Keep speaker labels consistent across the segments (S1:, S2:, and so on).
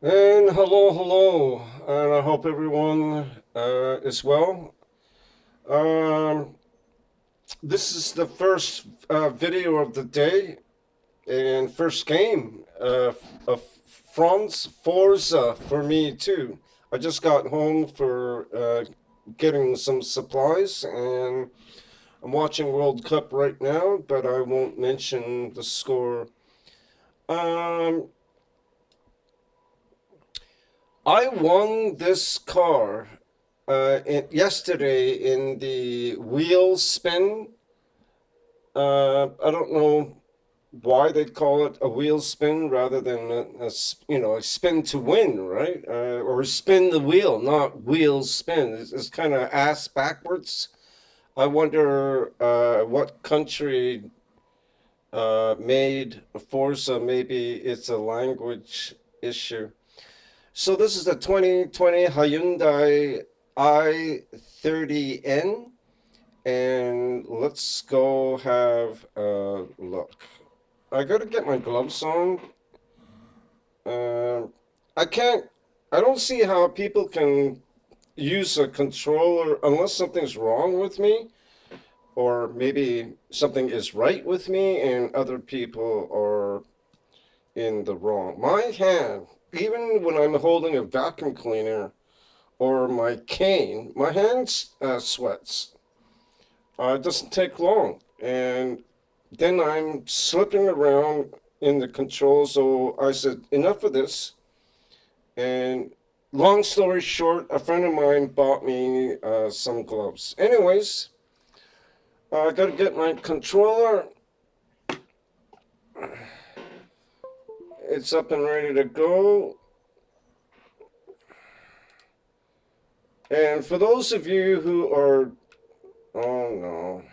S1: And hello, and I hope everyone is well. Um, this is the first video of the day and first game of Forza for me too. I just got home for getting some supplies, and I'm watching World Cup right now, but I won't mention the score. Um, I won this car yesterday in the wheel spin. I don't know why they call it a wheel spin rather than a spin to win, right? Or spin the wheel, not wheel spin. It's kind of ass backwards. I wonder what country made Forza. Maybe it's a language issue. So this is the 2020 Hyundai i30N, and let's go have a look. I gotta get my gloves on. Uh, I can't. I don't see how people can use a controller unless something's wrong with me, or maybe something is right with me, and other people are in the wrong. My hand, even when I'm holding a vacuum cleaner or my cane, my hands sweats. It doesn't take long, and then I'm slipping around in the controls. So I said, enough of this. And long story short, a friend of mine bought me some gloves. Anyways, I got to get my controller. It's up and ready to go. And for those of you who are, oh no.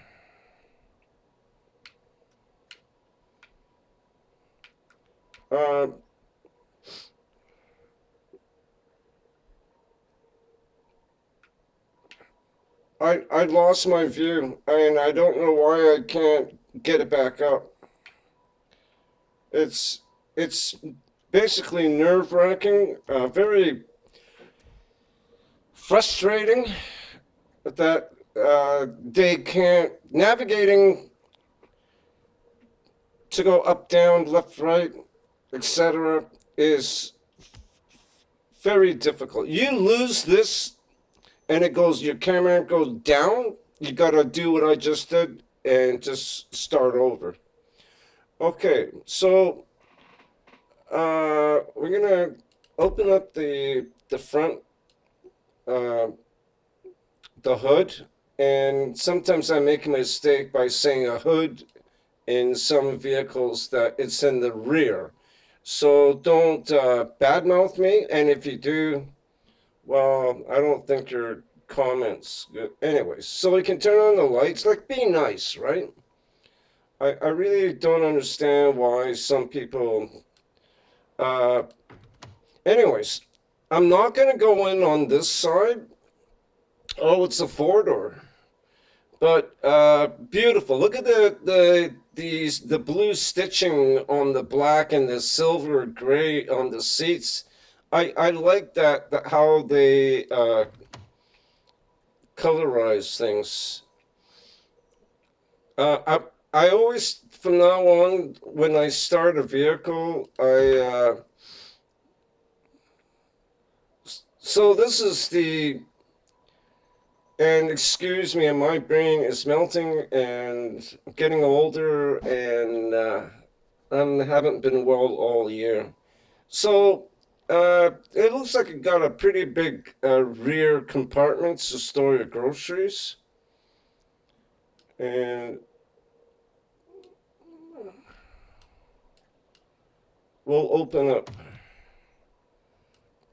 S1: Uh, I lost my view, and I don't know why I can't get it back up. It's it's basically nerve-wracking, very frustrating that they can't navigating to go up, down, left, right, etc. is very difficult. You lose this, and it goes. Your camera goes down. You gotta do what I just did and just start over. Okay, so we're gonna open up the front, uh, the hood, and sometimes I make a mistake by saying a hood in some vehicles that it's in the rear. So don't badmouth me, and if you do, well, I don't think your comments good. Anyways, so we can turn on the lights. Like, be nice, right? I really don't understand why some people. Uh, anyways, I'm not gonna go in on this side. Oh, it's a four door. But beautiful. Look at the blue stitching on the black and the silver gray on the seats. I like that how they colorize things. I always from now on when I start a vehicle so this is the and excuse me, my brain is melting and getting older, and I haven't been well all year. So it looks like it got a pretty big rear compartment to store your groceries, and we'll open up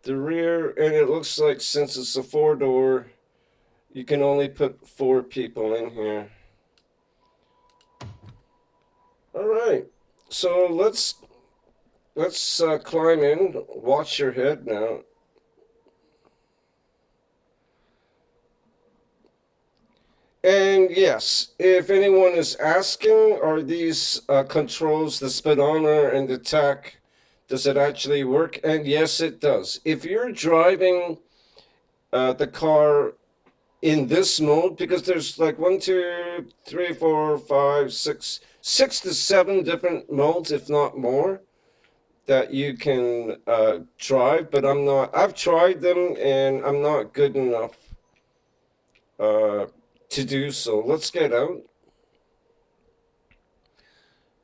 S1: the rear, and it looks like since it's a four door, you can only put four people in here. All right, so let's climb in. Watch your head now. And yes, if anyone is asking, are these controls, the speedometer and the tach, Does it actually work? And yes, it does. If you're driving the car in this mode, because there's like one, two, three, four, five, six to seven different modes, if not more, that you can drive. But I'm not. I've tried them, and I'm not good enough uh, to do so. Let's get out.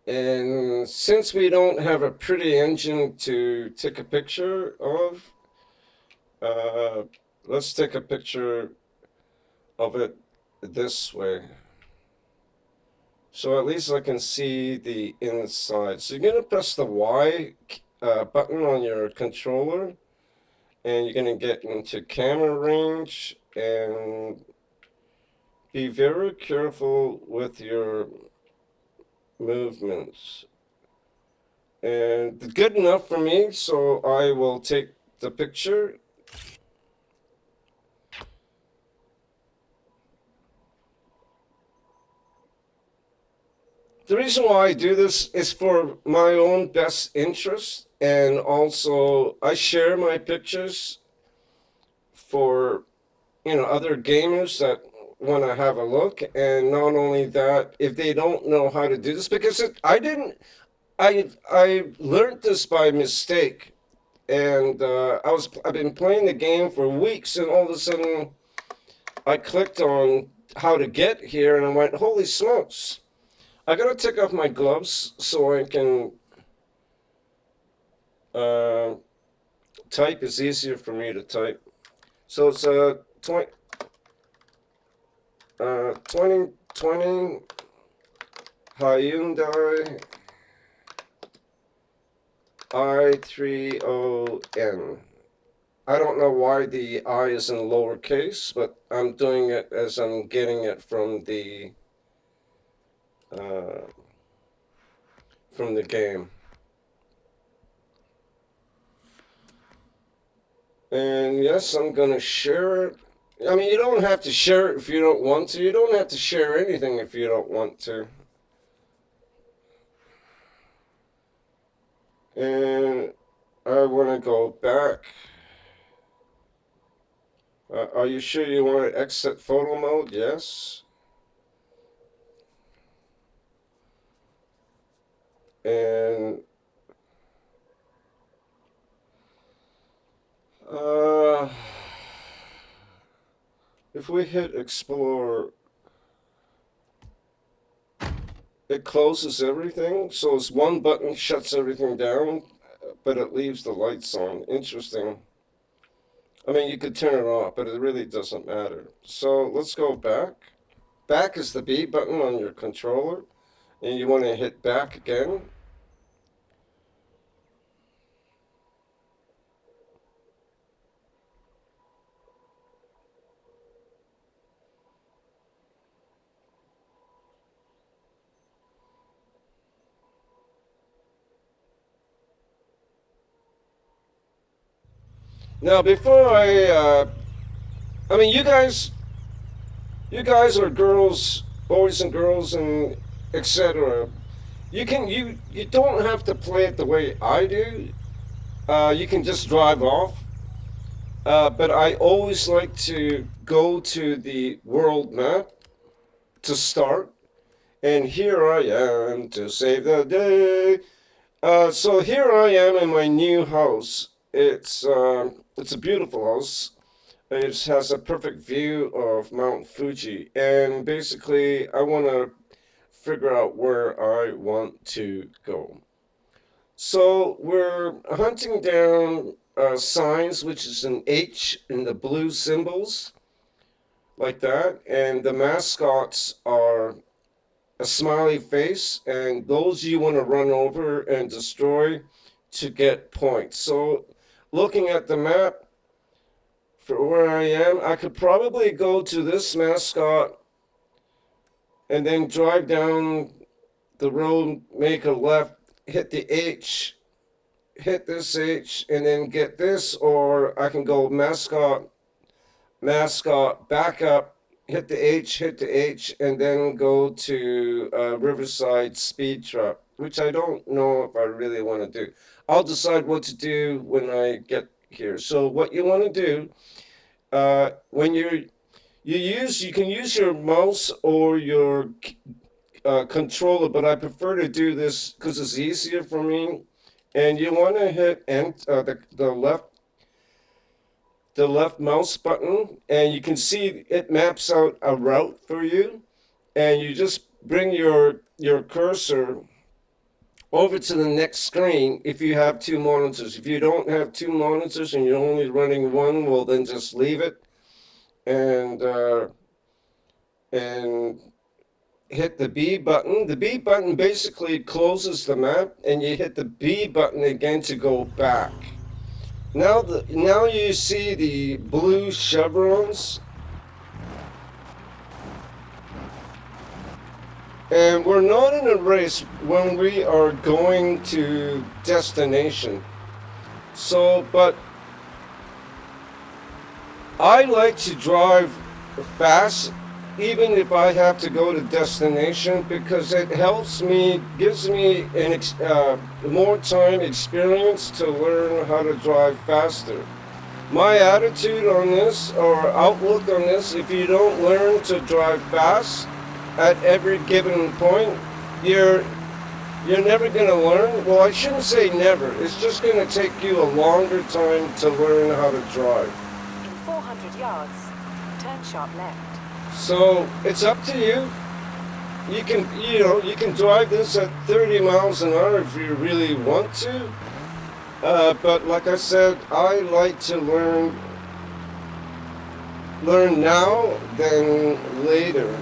S1: And since we don't have a pretty engine to take a picture of, uh, let's take a picture of it this way. So at least I can see the inside. So you're going to press the Y button on your controller, and you're going to get into camera range, and be very careful with your movements. And good enough for me, so I will take the picture. The reason why I do this is for my own best interest, and also I share my pictures for other gamers that want to have a look. And not only that, if they don't know how to do this, because I didn't, I learned this by mistake, and I've been playing the game for weeks, and all of a sudden I clicked on how to get here, and I went, holy smokes! I gotta take off my gloves so I can uh, type. It's easier for me to type. So it's a 2020 Hyundai i30N. I don't know why the I is in lowercase, but I'm doing it as I'm getting it uh, from the game. And yes, I'm gonna share it. I mean, you don't have to share it if you don't want to. You don't have to share anything if you don't want to. And I want to go back. Are you sure you want to exit photo mode? Yes. And uh, if we hit explore, it closes everything. So it's one button shuts everything down, but it leaves the lights on. Interesting. I mean, you could turn it off, but it really doesn't matter. So let's go back. Back is the B button on your controller, and you want to hit back again. Now, before I mean, you guys are girls, boys and girls, and etc. You don't have to play it the way I do. You can just drive off. But I always like to go to the world map to start, and here I am to save the day. So here I am in my new house. It's a beautiful house. It has a perfect view of Mount Fuji, and basically I want to figure out where I want to go. So we're hunting down signs, which is an H in the blue symbols, like that, and the mascots are a smiley face, and those you want to run over and destroy to get points. So looking at the map for where I am, I could probably go to this mascot and then drive down the road, make a left, hit the H, hit this H, and then get this, or I can go mascot, back up, hit the H, and then go to Riverside Speed Trap, which I don't know if I really want to do. I'll decide what to do when I get here. So what you want to do when you can use your mouse or your controller, but I prefer to do this because it's easier for me. And you want to hit the left mouse button, and you can see it maps out a route for you. And you just bring your cursor over to the next screen if you have two monitors. If you don't have two monitors and you're only running one, well then just leave it and and hit the B button. The B button basically closes the map, and you hit the B button again to go back. Now you see the blue chevrons, and we're not in a race when we are going to destination. So, but I like to drive fast even if I have to go to destination, because it helps me, gives me more time experience to learn how to drive faster. My attitude on this, or outlook on this, if you don't learn to drive fast at every given point, you're never going to learn. Well, I shouldn't say never. It's just going to take you a longer time to learn how to drive.
S2: In 400 yards, turn sharp left.
S1: So it's up to you. You can drive this at 30 miles an hour if you really want to. But like I said, I like to learn now than later.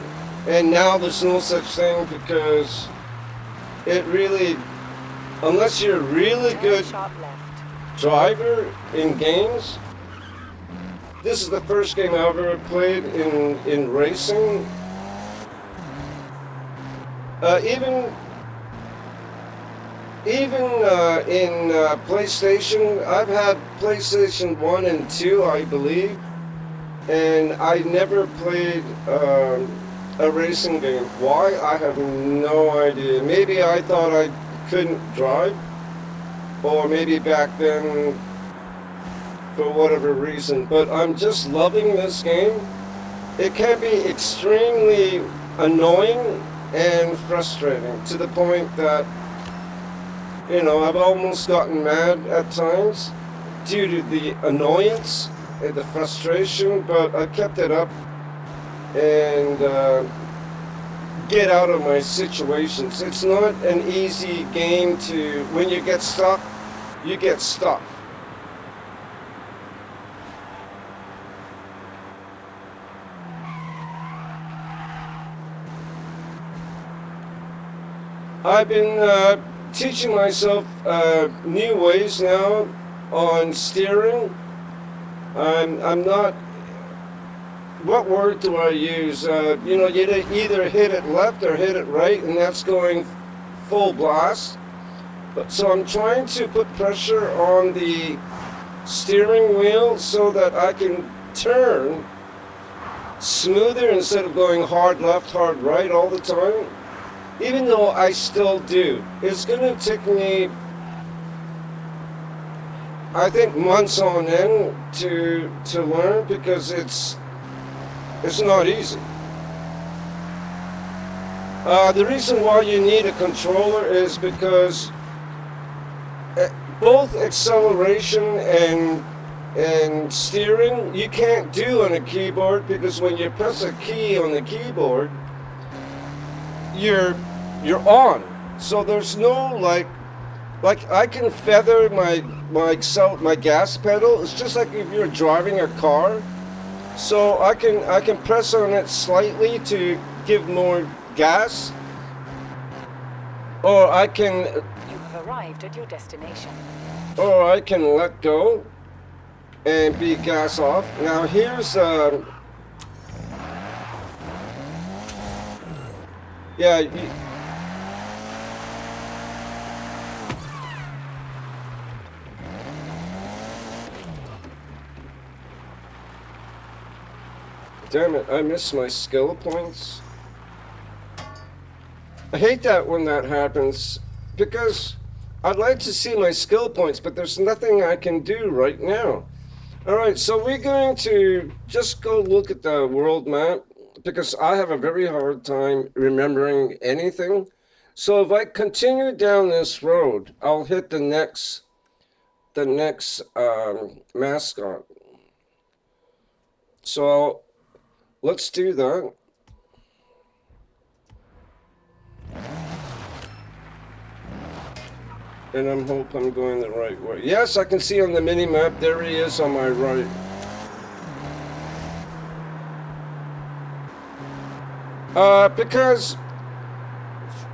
S1: And now there's no such thing, because it really, unless you're a really good driver in games. This is the first game I've ever played in racing. Even in PlayStation, I've had PlayStation 1 and 2, I believe, and I never played a racing game. Why? I have no idea. Maybe I thought I couldn't drive, or maybe back then, for whatever reason, but I'm just loving this game. It can be extremely annoying and frustrating, to the point that, I've almost gotten mad at times due to the annoyance and the frustration, but I kept it up and get out of my situations. It's not an easy game to, when you get stuck, you get stuck. I've been teaching myself new ways now on steering. I'm not. What word do I use? You either hit it left or hit it right, and that's going full blast. But so I'm trying to put pressure on the steering wheel so that I can turn smoother instead of going hard left, hard right all the time. Even though I still do. It's going to take me, I think, months on end to learn, because it's not easy. The reason why you need a controller is because both acceleration and steering you can't do on a keyboard, because when you press a key on the keyboard, you're on. So there's no like I can feather my gas pedal. It's just like if you're driving a car. So I can press on it slightly to give more gas, or I can.
S2: You have arrived at your destination.
S1: Or I can let go and be gas off. Now here's yeah. Damn it, I missed my skill points. I hate that when that happens, because I'd like to see my skill points, but there's nothing I can do right now. Alright, so we're going to just go look at the world map, because I have a very hard time remembering anything. So if I continue down this road, I'll hit the next mascot. So let's do that. And I hope I'm going the right way. Yes, I can see on the mini map, there he is on my right. Because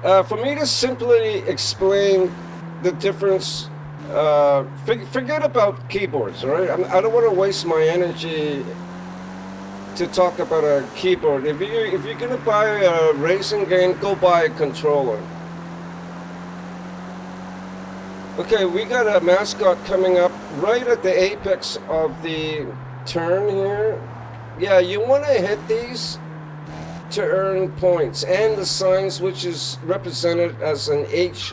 S1: for me to simply explain the difference, forget about keyboards, all right? I don't want to waste my energy to talk about a keyboard. If you're gonna buy a racing game, go buy a controller. Okay, we got a mascot coming up right at the apex of the turn here. Yeah, you want to hit these to earn points, and the signs, which is represented as an H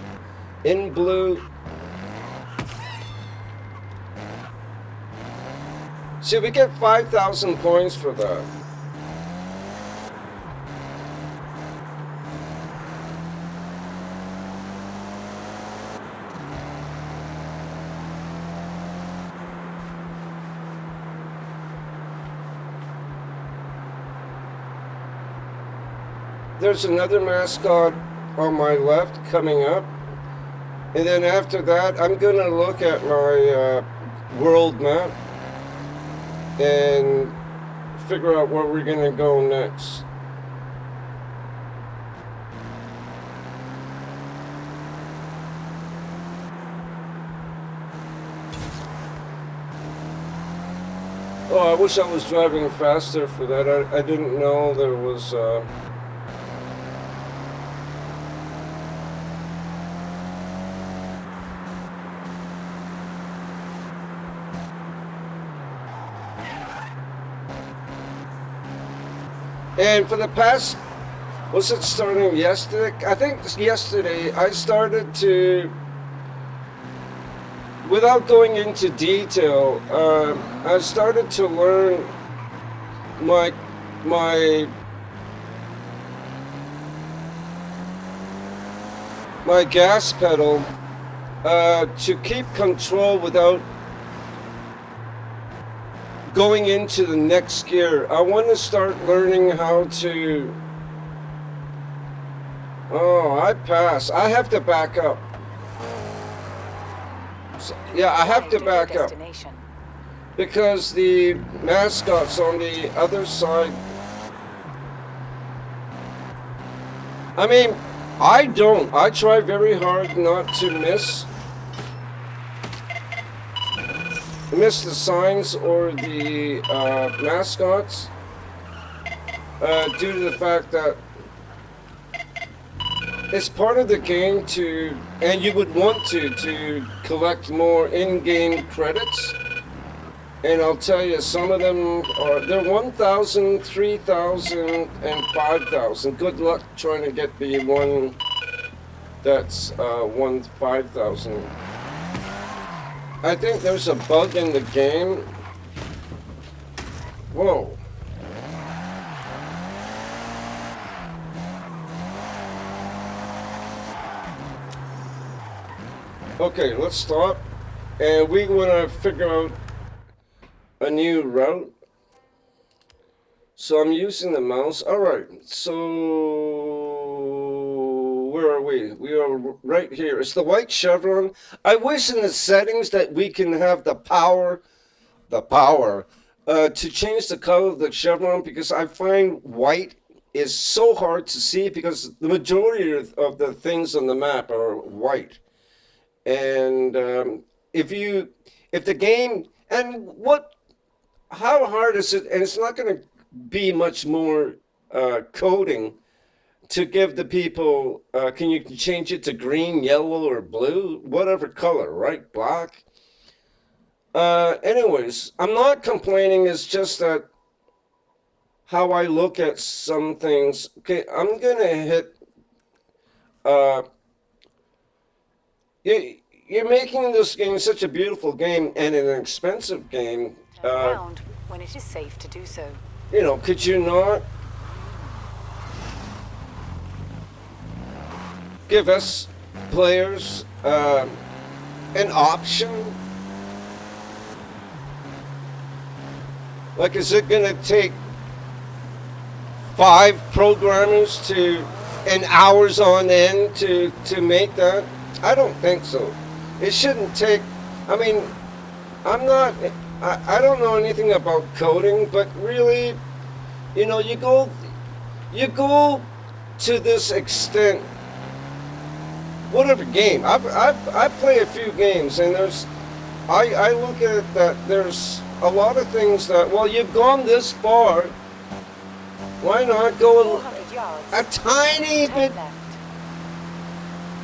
S1: in blue. See, we get 5,000 points for that. There's another mascot on my left coming up. And then after that, I'm going to look at my world map and figure out where we're going to go next. Oh, I wish I was driving faster for that. I didn't know there was... And for the past, was it starting yesterday? I think yesterday I started to, without going into detail, I started to learn my gas pedal to keep control without going into the next gear. I want to start learning how to... Oh, I pass. I have to back up. So, yeah, I have to back up. Because the mascot's on the other side. I mean, I don't. I try very hard not to miss the signs or the mascots due to the fact that it's part of the game to, and you would want to collect more in-game credits. And I'll tell you, some of them they're 1,000, 3,000, and 5,000. Good luck trying to get the one that's 5,000. I think there's a bug in the game. Whoa. Okay, let's stop. And we want to figure out a new route. So I'm using the mouse. Alright, so where are we? We are right here. It's the white chevron. I wish in the settings that we can have the power to change the color of the chevron, because I find white is so hard to see because the majority of the things on the map are white. And if the game, and how hard is it? And it's not going to be much more coding to give the people, can you change it to green, yellow, or blue? Whatever color, right? Black. Anyways, I'm not complaining. It's just that how I look at some things. Okay, I'm gonna hit. Uh, you're making this game such a beautiful game and an expensive game.
S2: Turn around when it is safe to do so.
S1: Could you not give us players an option? Like, is it gonna take 5 programmers and hours on end to make that? I don't think so. It shouldn't take. I mean, I'm not. I don't know anything about coding, but really, you go to this extent. Whatever game I play a few games, and I look at it that there's a lot of things that, well, you've gone this far. Why not go
S2: 400 yards.
S1: a tiny
S2: Turn
S1: bit
S2: left.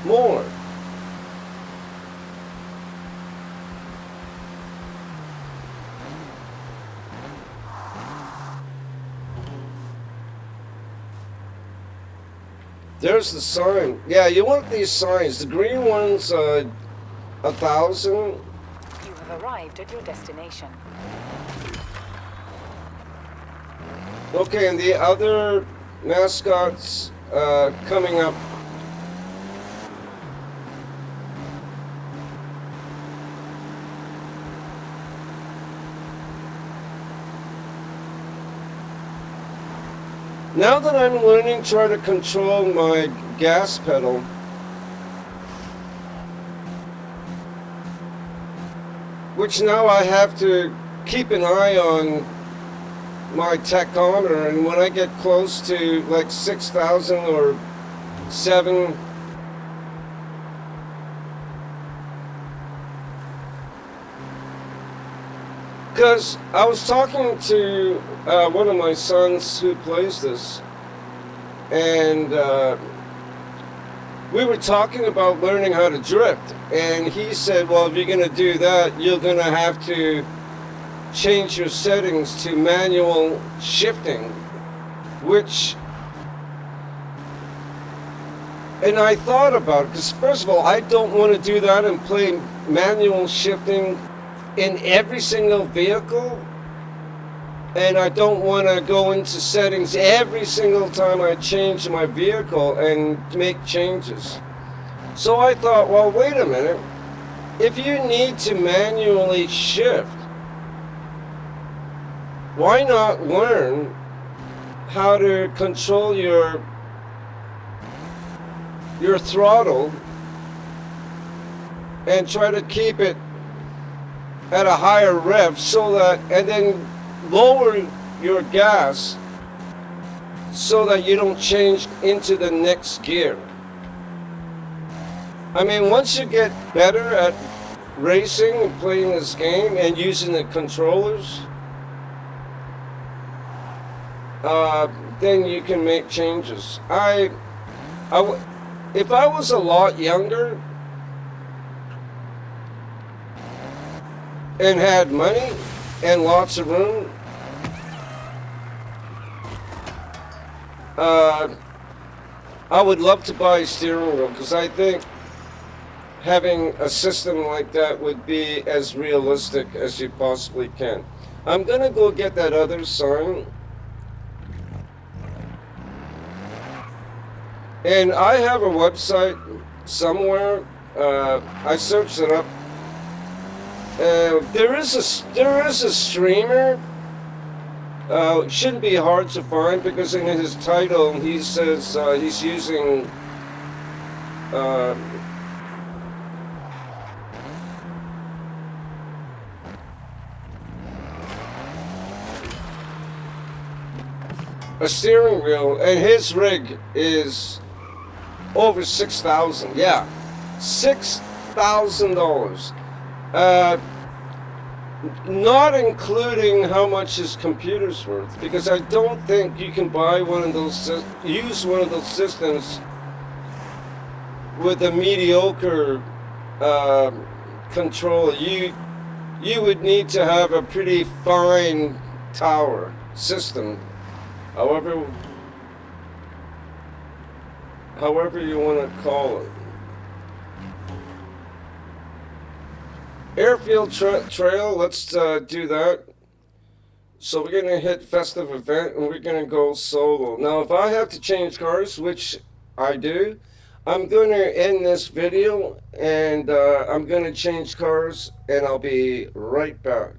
S1: more? There's the sign. Yeah, you want these signs. The green one's 1,000.
S2: You have arrived at your destination.
S1: Okay, and the other mascots coming up. Now that I'm learning to try to control my gas pedal, which now I have to keep an eye on my tachometer, and when I get close to like 6,000 or 7, because I was talking to one of my sons who plays this, and we were talking about learning how to drift, and he said, well, if you're going to do that, you're going to have to change your settings to manual shifting, which, and I thought about it, because first of all, I don't want to do that and play manual shifting in every single vehicle, and I don't want to go into settings every single time I change my vehicle and make changes. So I thought, well, wait a minute, if you need to manually shift, why not learn how to control your throttle and try to keep it at a higher rev, so that, and then lower your gas so that you don't change into the next gear. I mean, once you get better at racing and playing this game and using the controllers, then you can make changes. If I was a lot younger and had money and lots of room, I would love to buy a steering wheel, because I think having a system like that would be as realistic as you possibly can. I'm gonna go get that other sign. And I have a website somewhere. I searched it up. There is a streamer. It shouldn't be hard to find, because in his title he says he's using a steering wheel, and his rig is over 6,000. Yeah, $6,000. Not including how much his computer's worth, because I don't think you can buy one of those, use one of those systems with a mediocre controller. You would need to have a pretty fine tower system However, however you want to call it. Airfield trail, let's do that. So we're gonna hit festive event and we're gonna go solo. Now, if I have to change cars, which I do, I'm gonna end this video and I'm gonna change cars and I'll be right back.